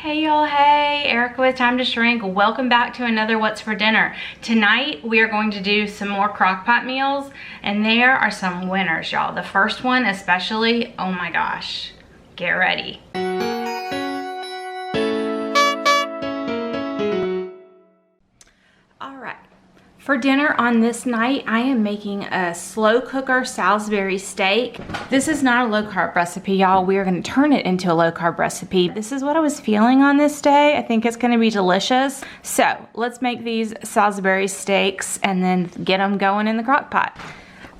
Hey y'all, hey, Erica with Time to Shrink. Welcome back to another What's for Dinner. Tonight we are going to do some more crock pot meals, and there are some winners, y'all. The first one especially, oh my gosh, get ready. All right. For dinner on this night, I am making a slow cooker Salisbury steak. This is not a low carb recipe, y'all. We are gonna turn it into a low carb recipe. This is what I was feeling on this day. I think it's gonna be delicious. So let's make these Salisbury steaks and then get them going in the crock pot.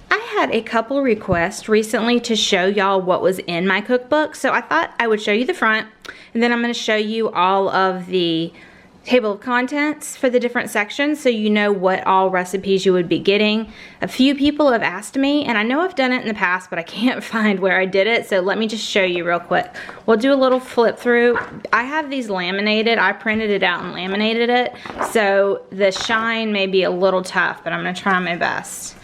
I had a couple requests recently to show y'all what was in my cookbook. So I thought I would show you the front, and then I'm gonna show you all of the table of contents for the different sections so you know what all recipes you would be getting. A few people have asked me, and I know I've done it in the past, but I can't find where I did it, so let me just show you real quick. We'll do a little flip through. I have these laminated. I printed it out and laminated it, so the shine may be a little tough, but I'm gonna try my best.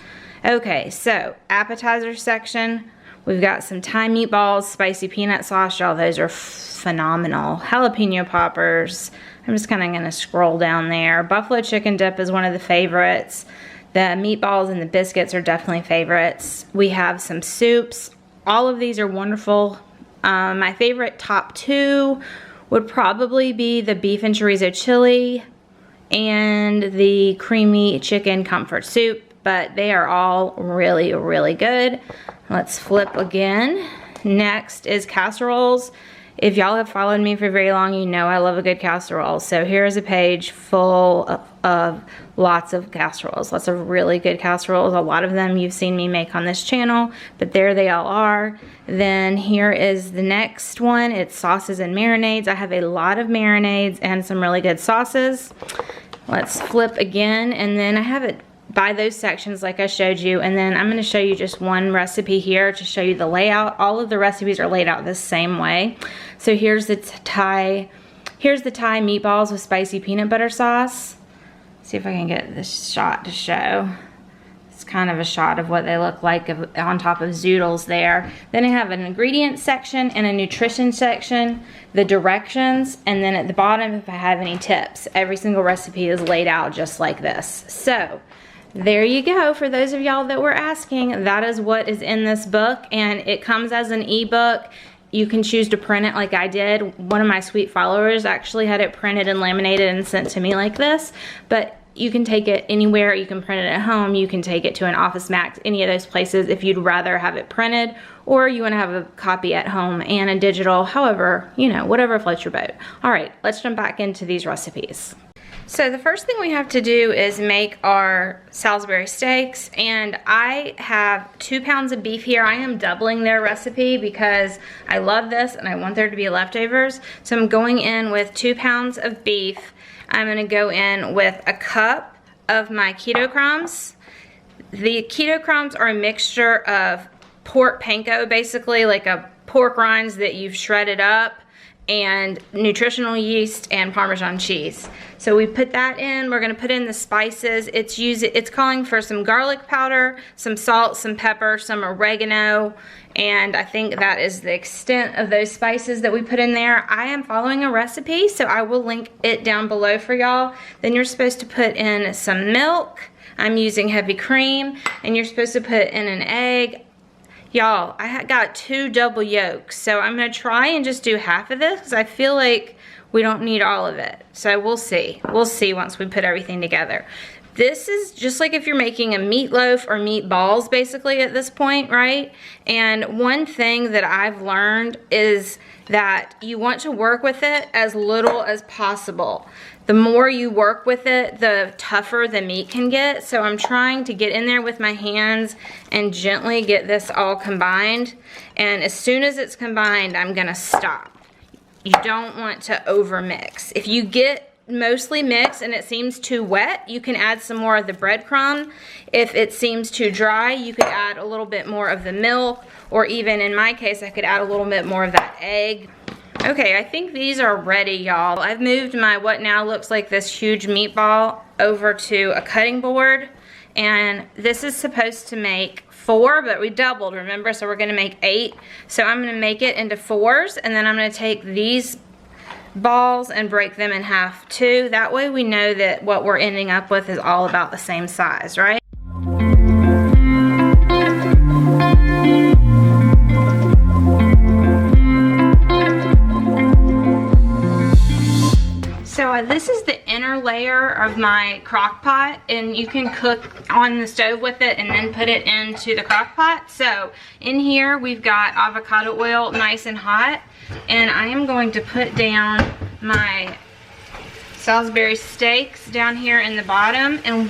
Okay, so appetizer section. We've got some Thai meatballs, spicy peanut sauce, y'all. Those are phenomenal. Jalapeno poppers. I'm just kind of going to scroll down there. Buffalo chicken dip is one of the favorites. The meatballs and the biscuits are definitely favorites. We have some soups. All of these are wonderful. My favorite top two would probably be the beef and chorizo chili and the creamy chicken comfort soup, but they are all really, really good. Let's flip again. Next is casseroles. If y'all have followed me for very long, you know I love a good casserole. So here's a page full of lots of casseroles, lots of really good casseroles. A lot of them you've seen me make on this channel, but there they all are. Then here is the next one. It's sauces and marinades. I have a lot of marinades and some really good sauces. Let's flip again, and then I have it by those sections like I showed you, and then I'm going to show you just one recipe here to show you the layout. All of the recipes are laid out the same way. So here's the Thai meatballs with spicy peanut butter sauce. See if I can get this shot to show. It's kind of a shot of what they look like on top of zoodles there. Then I have an ingredients section and a nutrition section, the directions, and then at the bottom if I have any tips. Every single recipe is laid out just like this. So there you go. For those of y'all that were asking, that is what is in this book, and it comes as an ebook. You can choose to print it like I did. One of my sweet followers actually had it printed and laminated and sent to me like this, but you can take it anywhere. You can print it at home. You can take it to an Office Max, any of those places if you'd rather have it printed, or you want to have a copy at home and a digital, however, you know, whatever floats your boat. All right, let's jump back into these recipes. So the first thing we have to do is make our Salisbury steaks, and I have 2 pounds of beef here. I am doubling their recipe because I love this and I want there to be leftovers. So I'm going in with 2 pounds of beef. I'm gonna go in with a cup of my keto crumbs. The keto crumbs are a mixture of pork panko, basically like a pork rinds that you've shredded up, and nutritional yeast and Parmesan cheese. So we put that in. We're gonna put in the spices. It's calling for some garlic powder, some salt, some pepper, some oregano, and I think that is the extent of those spices that we put in there. I am following a recipe, so I will link it down below for y'all. Then you're supposed to put in some milk. I'm using heavy cream, and you're supposed to put in an egg. Y'all, I got 2 double yolks, so I'm gonna try and just do half of this because I feel like we don't need all of it. So we'll see. We'll see once we put everything together. This is just like if you're making a meatloaf or meatballs basically at this point, right? And one thing that I've learned is that you want to work with it as little as possible. The more you work with it, the tougher the meat can get. So I'm trying to get in there with my hands and gently get this all combined. And as soon as it's combined, I'm gonna stop. You don't want to over mix. If you get mostly mixed and it seems too wet, you can add some more of the breadcrumb. If it seems too dry, you could add a little bit more of the milk, or even in my case, I could add a little bit more of that egg. Okay, I think these are ready, y'all. I've moved my what now looks like this huge meatball over to a cutting board, and this is supposed to make 4, but we doubled, remember? So we're gonna make 8. So I'm gonna make it into 4s, and then I'm gonna take these balls and break them in half too. That way we know that what we're ending up with is all about the same size, right? So this is the inner layer of my crock pot, and you can cook on the stove with it and then put it into the crock pot. So in here we've got avocado oil nice and hot, and I am going to put down my Salisbury steaks down here in the bottom. And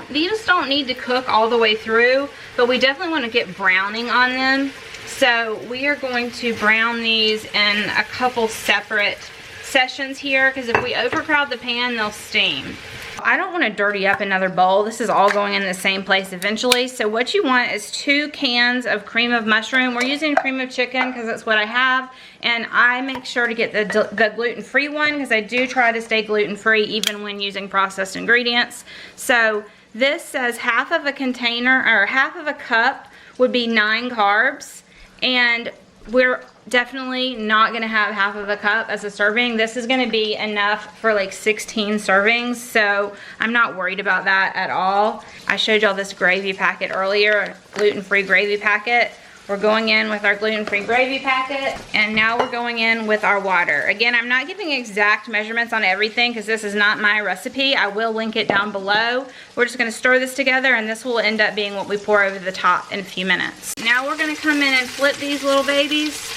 these don't need to cook all the way through, but we definitely want to get browning on them. So we are going to brown these in a couple separate sessions here, because if we overcrowd the pan, they'll steam. I don't want to dirty up another bowl. This is all going in the same place eventually. So what you want is 2 cans of cream of mushroom. We're using cream of chicken because that's what I have, and I make sure to get the gluten-free one, because I do try to stay gluten-free even when using processed ingredients. So this says half of a container, or half of a cup would be 9 carbs, and we're definitely not gonna have half of a cup as a serving. This is gonna be enough for like 16 servings, so I'm not worried about that at all. I showed y'all this gravy packet earlier, a gluten-free gravy packet. We're going in with our gluten-free gravy packet, and now we're going in with our water. Again, I'm not giving exact measurements on everything because this is not my recipe. I will link it down below. We're just gonna stir this together, and this will end up being what we pour over the top in a few minutes. Now we're gonna come in and flip these little babies.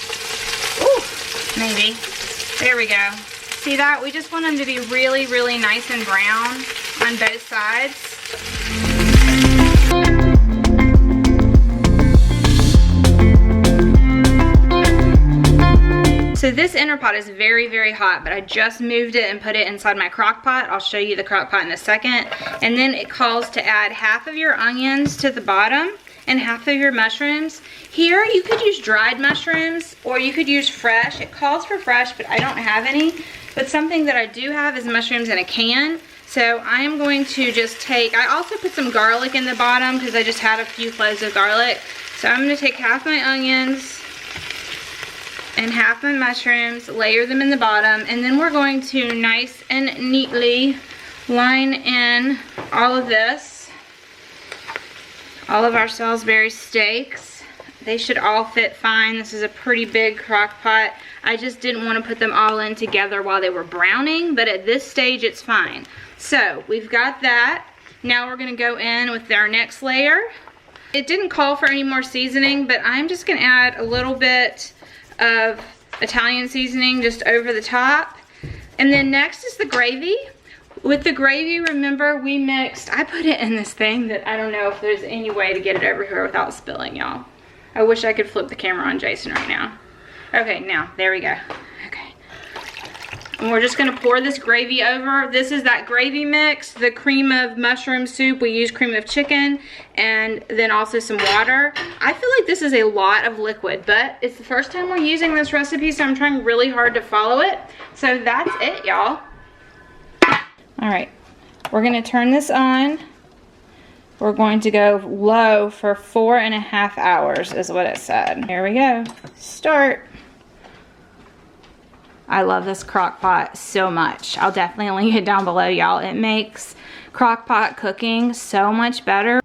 Ooh, maybe. There we go. See that? We just want them to be really, really nice and brown on both sides. So this inner pot is very, very hot, but I just moved it and put it inside my crock pot. I'll show you the crock pot in a second. And then it calls to add half of your onions to the bottom and half of your mushrooms. Here you could use dried mushrooms or you could use fresh. It calls for fresh, but I don't have any. But something that I do have is mushrooms in a can. So I am going to just take, I also put some garlic in the bottom because I just had a few cloves of garlic. So I'm gonna take half my onions and half my mushrooms, layer them in the bottom, and then we're going to nice and neatly line in all of this, all of our Salisbury steaks. They should all fit fine. This is a pretty big crock pot. I just didn't want to put them all in together while they were browning, but at this stage it's fine. So we've got that. Now we're gonna go in with our next layer. It didn't call for any more seasoning, but I'm just gonna add a little bit of Italian seasoning just over the top. And then next is the gravy. With the gravy, remember we mixed, I put it in this thing that I don't know if there's any way to get it over here without spilling, y'all. I wish I could flip the camera on Jason right now. Okay, now, there we go. Okay. And we're just gonna pour this gravy over. This is that gravy mix, the cream of mushroom soup. We use cream of chicken and then also some water. I feel like this is a lot of liquid, but it's the first time we're using this recipe, so I'm trying really hard to follow it. So that's it, y'all. All right, we're gonna turn this on. We're going to go low for 4.5 hours is what it said. Here we go, start. I love this crock pot so much. I'll definitely link it down below, y'all. It makes crock pot cooking so much better.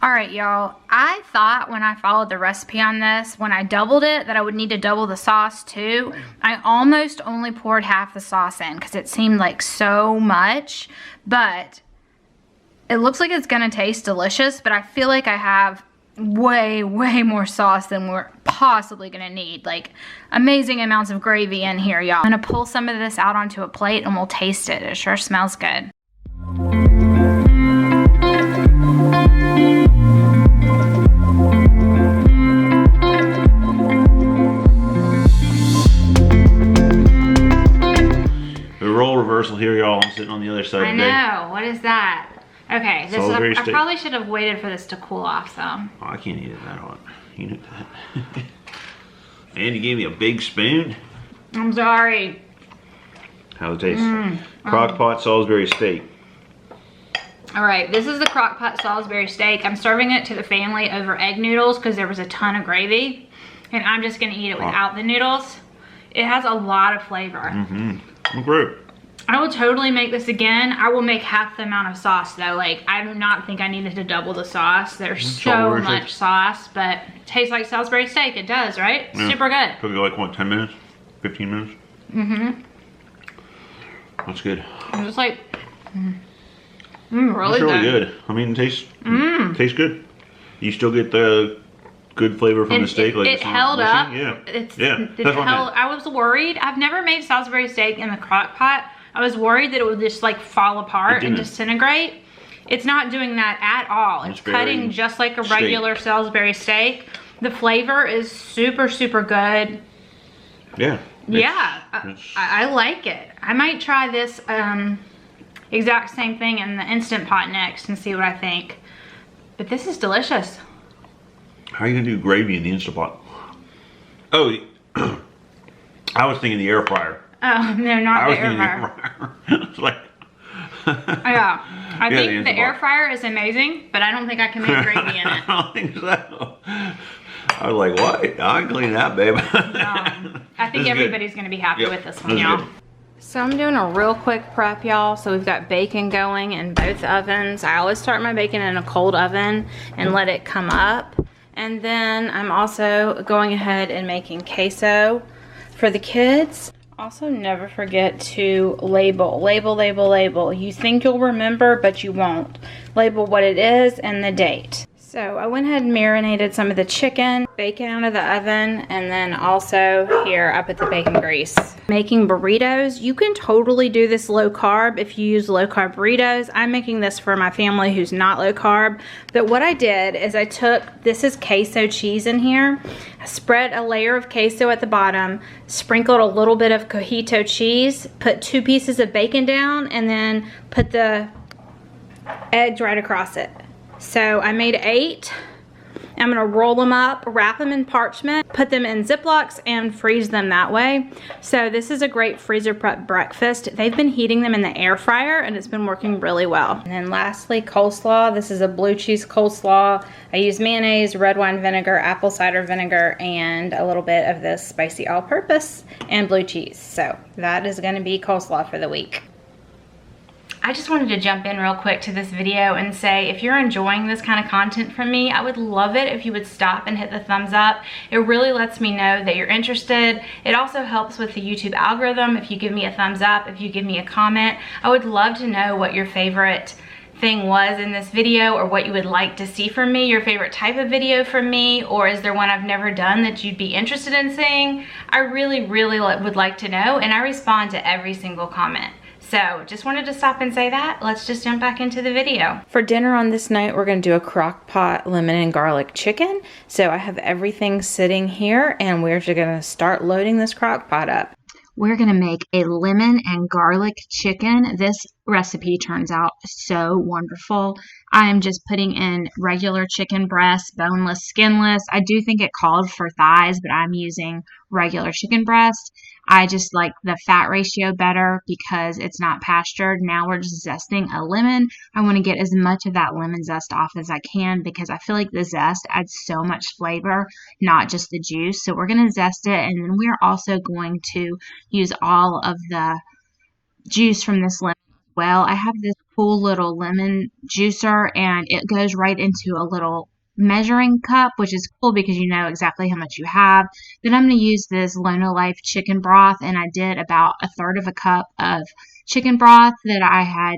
All right, y'all. I thought when I followed the recipe on this, when I doubled it, that I would need to double the sauce too. I almost only poured half the sauce in because it seemed like so much, but it looks like it's gonna taste delicious, but I feel like I have way more sauce than we're possibly gonna need. Like amazing amounts of gravy in here, y'all. I'm gonna pull some of this out onto a plate and we'll taste it. It sure smells good. The role reversal here, y'all. I'm sitting on the other side. I know. What is that? Okay, this is I probably should have waited for this to cool off, though. Oh, I can't eat it that hot. You knew that. And you gave me a big spoon. I'm sorry. How's it taste? Crock pot Salisbury steak. All right, this is the crock pot Salisbury steak. I'm serving it to the family over egg noodles because there was a ton of gravy. And I'm just gonna eat it without the noodles. It has a lot of flavor. Great. I will totally make this again. I will make half the amount of sauce though. Like, I do not think I needed to double the sauce. There's so much sauce, but it tastes like Salisbury steak. It does, right? Yeah. Super good. Took it like, what, 10 minutes? 15 minutes? That's good. I'm just like, It's really good. I mean, it tastes good. You still get the good flavor from the steak. It held up. Yeah. It That's what held. I was worried. I've never made Salisbury steak in the crock pot. I was worried that it would just like fall apart and disintegrate. It's not doing that at all. It's cutting just like a regular Salisbury steak. The flavor is super, super good. Yeah. Yeah, I like it. I might try this exact same thing in the Instant Pot next and see what I think. But this is delicious. How are you gonna do gravy in the Instant Pot? Oh, I was thinking the air fryer. Oh, no, not the air fryer. It's like, yeah, I think the air fryer is amazing, but I don't think I can make gravy in it. I don't think so. I was like, what? I can clean that, babe. I think everybody's going to be happy with this one, y'all. So I'm doing a real quick prep, y'all. So we've got bacon going in both ovens. I always start my bacon in a cold oven and let it come up. And then I'm also going ahead and making queso for the kids. Also, never forget to label. You think you'll remember, but you won't. Label what it is and the date. So I went ahead and marinated some of the chicken, bacon out of the oven, and then also here I put the bacon grease. Making burritos, you can totally do this low carb if you use low carb burritos. I'm making this for my family who's not low carb. But what I did is I took, this is queso cheese in here, I spread a layer of queso at the bottom, sprinkled a little bit of cojito cheese, put 2 pieces of bacon down, and then put the eggs right across it. So I made 8. I'm gonna roll them up, wrap them in parchment, put them in Ziplocs, and freeze them that way. So this is a great freezer prep breakfast. They've been heating them in the air fryer and it's been working really well. And then lastly, coleslaw. This is a blue cheese coleslaw. I use mayonnaise, red wine vinegar, apple cider vinegar, and a little bit of this spicy all-purpose and blue cheese. So that is gonna be coleslaw for the week. I just wanted to jump in real quick to this video and say, if you're enjoying this kind of content from me, I would love it if you would stop and hit the thumbs up. It really lets me know that you're interested. It also helps with the YouTube algorithm if you give me a thumbs up, if you give me a comment. I would love to know what your favorite thing was in this video, or what you would like to see from me, your favorite type of video from me, or is there one I've never done that you'd be interested in seeing? I really, really would like to know, and I respond to every single comment. So just wanted to stop and say that. Let's just jump back into the video. For dinner on this night, we're gonna do a crock pot lemon and garlic chicken. So I have everything sitting here and we're just gonna start loading this crock pot up. We're gonna make a lemon and garlic chicken. This recipe turns out so wonderful. I am just putting in regular chicken breasts, boneless, skinless. I do think it called for thighs, but I'm using regular chicken breast. I just like the fat ratio better because it's not pastured. Now we're just zesting a lemon. I want to get as much of that lemon zest off as I can because I feel like the zest adds so much flavor, not just the juice. So we're going to zest it, and then we're also going to use all of the juice from this lemon. Well, I have this cool little lemon juicer, and it goes right into a little measuring cup, which is cool because you know exactly how much you have. Then I'm going to use this Lona Life chicken broth, and I did about 1/3 of a cup of chicken broth that I had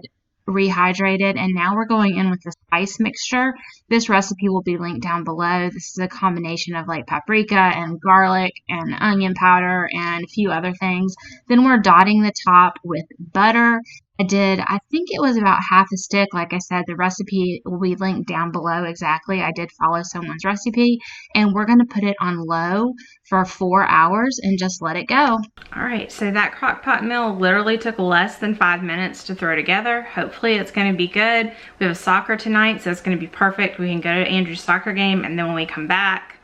rehydrated, and now we're going in with the spice mixture. This recipe will be linked down below. This is a combination of like paprika and garlic and onion powder and a few other things. Then we're dotting the top with butter. I think it was about 1/2 a stick. Like I said, the recipe will be linked down below exactly. I did follow someone's recipe, and we're going to put it on low for 4 hours and just let it go. All right, so that crock pot meal literally took less than 5 minutes to throw together. Hopefully it's going to be good. We have soccer tonight, so it's going to be perfect. We can go to Andrew's soccer game, and then when we come back,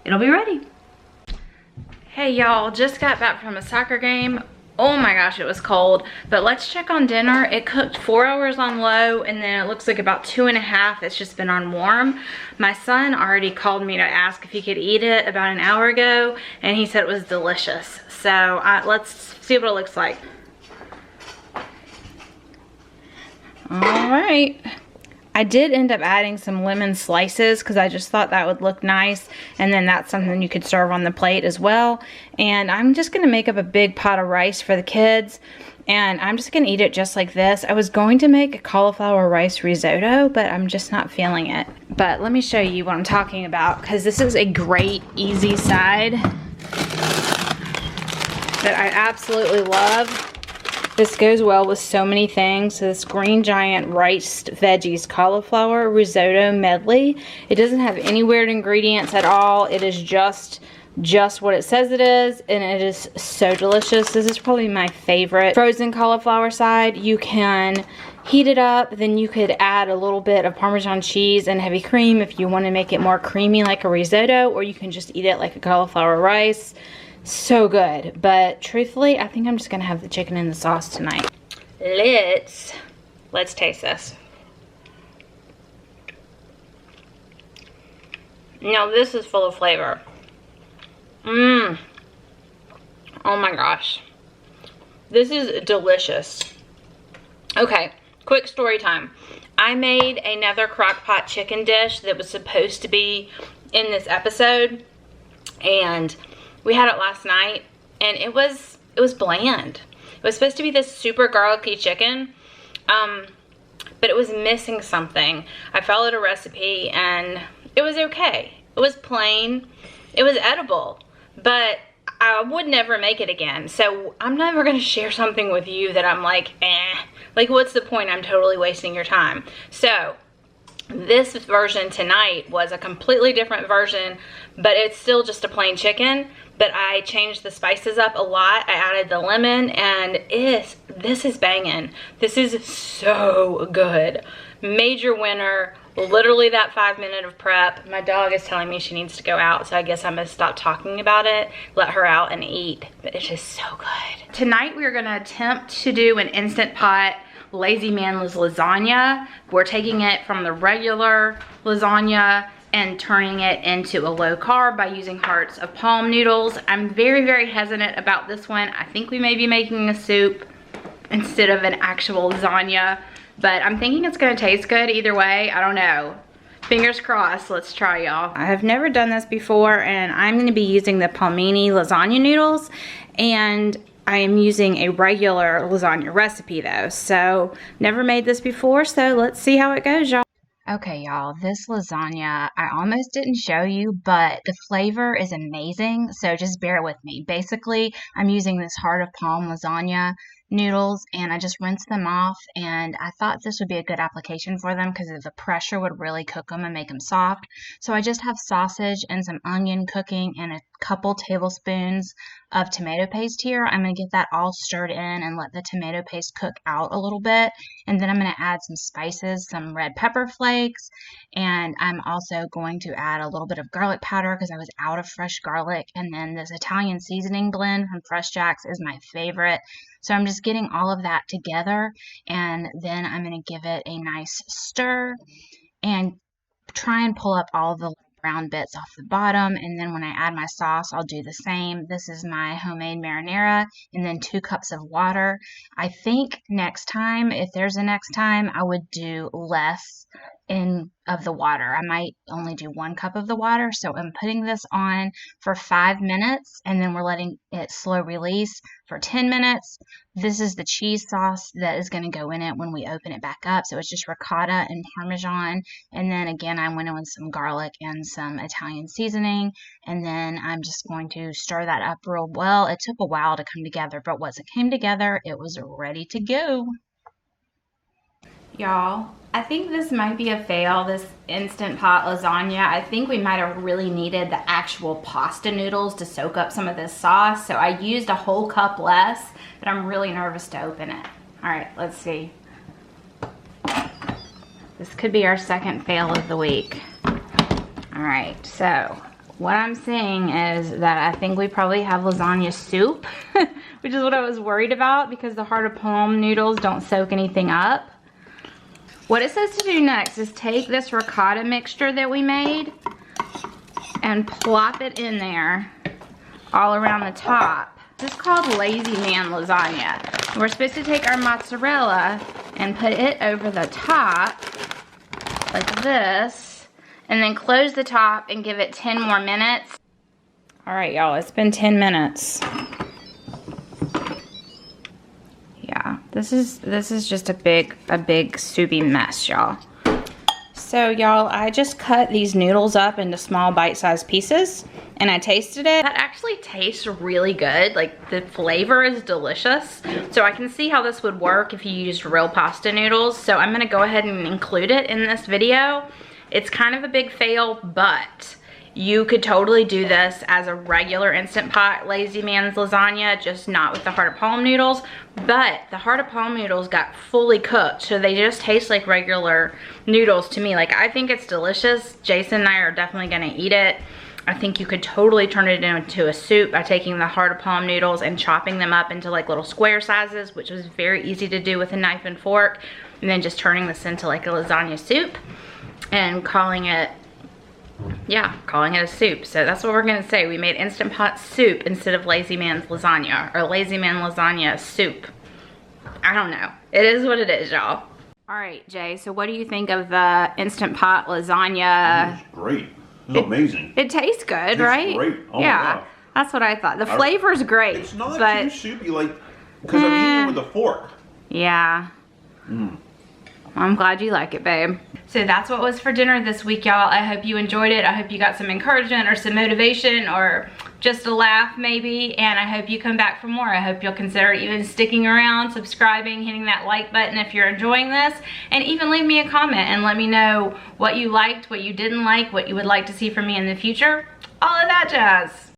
it'll be ready. Hey y'all, just got back from a soccer game. Oh my gosh, it was cold. But let's check on dinner. It cooked 4 hours on low, and then it looks like about 2.5 it's just been on warm. My son already called me to ask if he could eat it about an hour ago, and he said it was delicious. So let's see what it looks like. All right. I did end up adding some lemon slices because I just thought that would look nice, and then that's something you could serve on the plate as well. And I'm just going to make up a big pot of rice for the kids, and I'm just going to eat it just like this. I was going to make a cauliflower rice risotto, but I'm just not feeling it. But let me show you what I'm talking about, because this is a great easy side that I absolutely love. This goes well with so many things. So this Green Giant Riced Veggies Cauliflower Risotto Medley. It doesn't have any weird ingredients at all. It is just what it says it is, and it is so delicious. This is probably my favorite frozen cauliflower side. You can heat it up, then you could add a little bit of Parmesan cheese and heavy cream if you want to make it more creamy like a risotto, or you can just eat it like a cauliflower rice. So good. But truthfully, I think I'm just gonna have the chicken in the sauce tonight. Let's taste this. Now this is full of flavor. Oh my gosh, this is delicious. Okay, quick story time. I made another crock pot chicken dish that was supposed to be in this episode, and we had it last night, and it was bland. It was supposed to be this super garlicky chicken, but it was missing something. I followed a recipe, and it was okay. It was plain. It was edible, but I would never make it again. So I'm never going to share something with you that I'm like, like what's the point? I'm totally wasting your time. So this version tonight was a completely different version, but it's still just a plain chicken. But I changed the spices up a lot. I added the lemon, and this is banging. This is so good. Major winner. Literally that 5 minute of prep. My dog is telling me she needs to go out, so I guess I'm gonna stop talking about it, let her out and eat. But it's just so good. Tonight we're gonna attempt to do an Instant Pot Lazy Man's lasagna. We're taking it from the regular lasagna and turning it into a low carb by using hearts of palm noodles. I'm very, very hesitant about this one. I think we may be making a soup instead of an actual lasagna, but I'm thinking it's gonna taste good either way. I don't know. Fingers crossed. Let's try, y'all. I have never done this before, and I'm gonna be using the palmini lasagna noodles, and I am using a regular lasagna recipe though, so never made this before, so let's see how it goes, y'all. Okay, y'all, this lasagna, I almost didn't show you, but the flavor is amazing, so just bear with me. Basically, I'm using this heart of palm lasagna noodles, and I just rinsed them off, and I thought this would be a good application for them because the pressure would really cook them and make them soft. So I just have sausage and some onion cooking and a couple tablespoons of tomato paste here. I'm going to get that all stirred in and let the tomato paste cook out a little bit, and then I'm going to add some spices, some red pepper flakes, and I'm also going to add a little bit of garlic powder because I was out of fresh garlic, and then this Italian seasoning blend from Fresh Jack's is my favorite. So I'm just getting all of that together, and then I'm going to give it a nice stir and try and pull up all the brown bits off the bottom, and then when I add my sauce, I'll do the same. This is my homemade marinara, and then 2 cups of water. I think next time, if there's a next time, I would do less of the water. I might only do 1 cup of the water. So I'm putting this on for 5 minutes, and then we're letting it slow release for 10 minutes. This is the cheese sauce that is going to go in it when we open it back up. So it's just ricotta and Parmesan. And then again, I went in with some garlic and some Italian seasoning. And then I'm just going to stir that up real well. It took a while to come together, but once it came together, it was ready to go. Y'all, I think this might be a fail, this Instant Pot lasagna. I think we might have really needed the actual pasta noodles to soak up some of this sauce. So I used a whole cup less, but I'm really nervous to open it. All right, let's see. This could be our second fail of the week. All right, so what I'm saying is that I think we probably have lasagna soup, which is what I was worried about because the heart of palm noodles don't soak anything up. What it says to do next is take this ricotta mixture that we made and plop it in there all around the top. This is called Lazy Man lasagna. We're supposed to take our mozzarella and put it over the top like this, and then close the top and give it 10 more minutes. All right, y'all, it's been 10 minutes. Yeah, this is just a big soupy mess, y'all. So y'all, I just cut these noodles up into small bite-sized pieces and I tasted it. That actually tastes really good. Like, the flavor is delicious. So I can see how this would work if you used real pasta noodles. So I'm gonna go ahead and include it in this video. It's kind of a big fail, but you could totally do this as a regular Instant Pot Lazy Man's lasagna, just not with the heart of palm noodles. But the heart of palm noodles got fully cooked, so they just taste like regular noodles to me. Like, I think it's delicious. Jason and I are definitely gonna eat it. I think you could totally turn it into a soup by taking the heart of palm noodles and chopping them up into like little square sizes, which was very easy to do with a knife and fork, and then just turning this into like a lasagna soup and calling it a soup. So that's what we're gonna say. We made Instant Pot soup instead of Lazy Man's lasagna, or Lazy Man lasagna soup. I don't know. It is what it is, y'all. All right, Jay, so what do you think of the Instant Pot lasagna? It's great. It's amazing. It tastes good, right? Great. Oh yeah, my gosh. that's what I thought. The flavor's great. It's not but, too soupy, like, because I'm eating it with a fork. Yeah. I'm glad you like it, babe. So that's what was for dinner this week, y'all. I hope you enjoyed it. I hope you got some encouragement or some motivation or just a laugh maybe, and I hope you come back for more. I hope you'll consider even sticking around, subscribing, hitting that like button if you're enjoying this, and even leave me a comment and let me know what you liked, what you didn't like, what you would like to see from me in the future, all of that jazz.